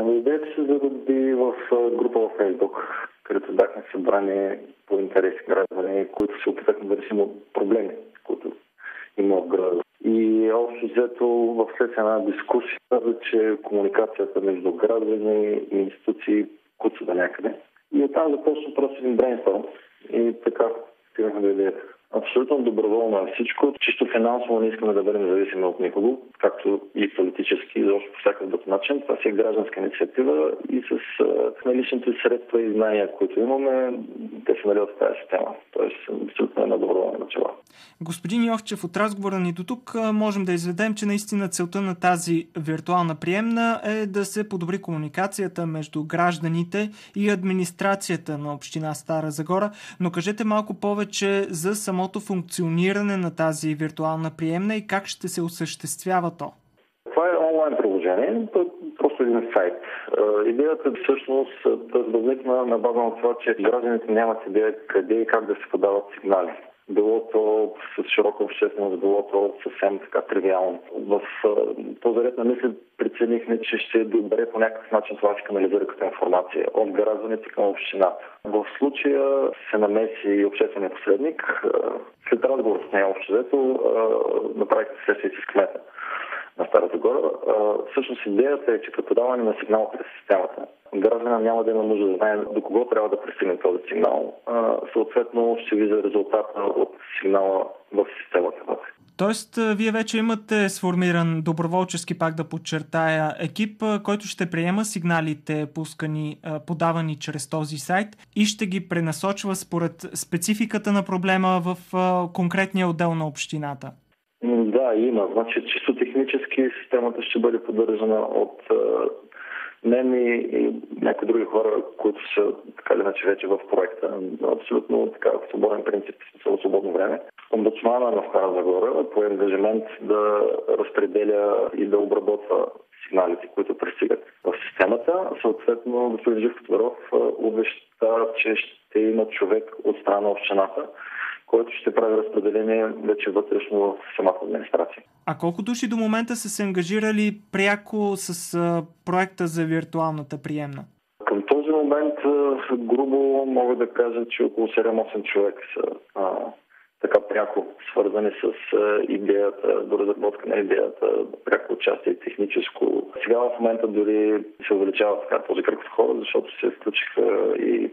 Ами идеята се зароди в група във Фейсбук, където бяхме събрани по интереси граждани, които се опитахме да решим проблеми, които има в града. И общо взето в след една дискусия каза, че комуникацията между граждани и институции куца някъде. И оттам започна просто един брейнсторм. И така стигнахме до идеята. Абсолютно доброволно е всичко. Чисто финансово не искаме да бъдем зависими от никого, както и политически, защото по всякакъв друг начин. Това си е гражданска инициатива и с наличните средства и знания, които имаме, те се наливат в тази система. Тоест, абсолютно е на доброволни начала. Господин Йовчев, от разговора ни до тук можем да изведем, че наистина целта на тази виртуална приемна е да се подобри комуникацията между гражданите и администрацията на община Стара Загора. Но кажете малко повече за самото функциониране на тази виртуална приемна и как ще се осъществява то. Това е онлайн приложение, просто един сайт. Идеята всъщност да възникна на база на това, че гражданите нямат идея къде и как да се подават сигнали. Било то с широка общественост, било то съвсем така тривиално. В този ред на мисли преценихме, че ще е добре по някакъв начин това се канализира като информация от гражданите към общината. В случая се намеси и обществения посредник. След разговор с нея обществото направихме сесия с кмета на Стара Загора. Всъщност идеята е, че при подаване на сигнал през системата, граждана няма да има нужда да знае до кого трябва да пристигне този сигнал. Съответно ще вижда резултата от сигнала в системата. Тоест, вие вече имате сформиран доброволчески, пак да подчертая, екип, който ще приема сигналите, подавани чрез този сайт и ще ги пренасочва според спецификата на проблема в конкретния отдел на общината. Да, има. Значи, чисто технически системата ще бъде поддържана от мен и някои други хора, които са така или иначе вече в проекта. Абсолютно така в свободен принцип, в свободно време. Омбудсмана на Стара Загора по ангажимент да разпределя и да обработва сигналите, които пристигат в системата. Съответно, господин Живков обеща, че ще има човек от страна на общината, който ще прави разпределение вече вътрешно в самата администрация. А колко души до момента са се ангажирали пряко с проекта за виртуалната приемна? Към този момент грубо мога да кажа, че около 7-8 човека са така пряко свързани с идеята, до разработка на идеята, пряко участие техническо. Сега в момента дори се увеличава така този кръг от хора, защото се включиха и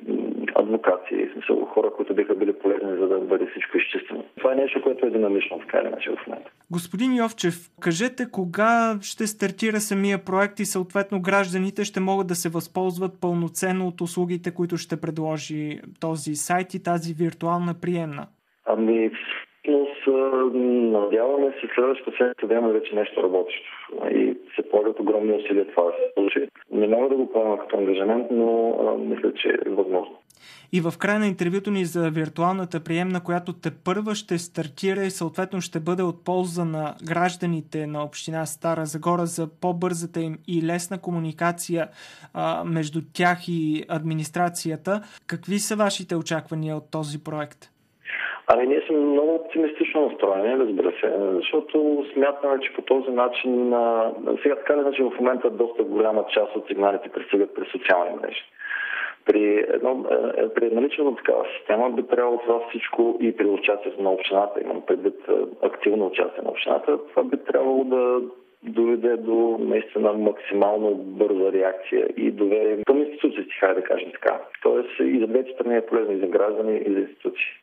адвокати, в смисъл хора, които биха били полезни, за да бъде всичко изчистено. Това е нещо, което е динамично така или иначе в момента. Господин Йовчев, кажете кога ще стартира самия проект и съответно гражданите ще могат да се възползват пълноценно от услугите, които ще предложи този сайт и тази виртуална приемна? Ами, надяваме се следващата седмица да имаме вече нещо работещо. И се полагат огромни усилия това да се случи. Не мога да го поема като ангажимент, но мисля, че е възможно. И в края на интервюто ни за виртуалната приемна, която тепърва ще стартира и съответно ще бъде от полза на гражданите на община Стара Загора за по-бързата им и лесна комуникация между тях и администрацията. Какви са вашите очаквания от този проект? Ами ние сме много оптимистично настроени, разбира се, защото смятаме, че по този начин, сега така ли, значи в момента доста голяма част от сигналите пристигат през социални мрежи. При наличието на такава система би трябвало това всичко и при участието на общината, имам предвид активно участие на общината, това би трябвало да доведе до наистина максимално бърза реакция и доверие към институциите, хайде да кажем така. Тоест и за двете страни е полезно и за граждани, и за институции.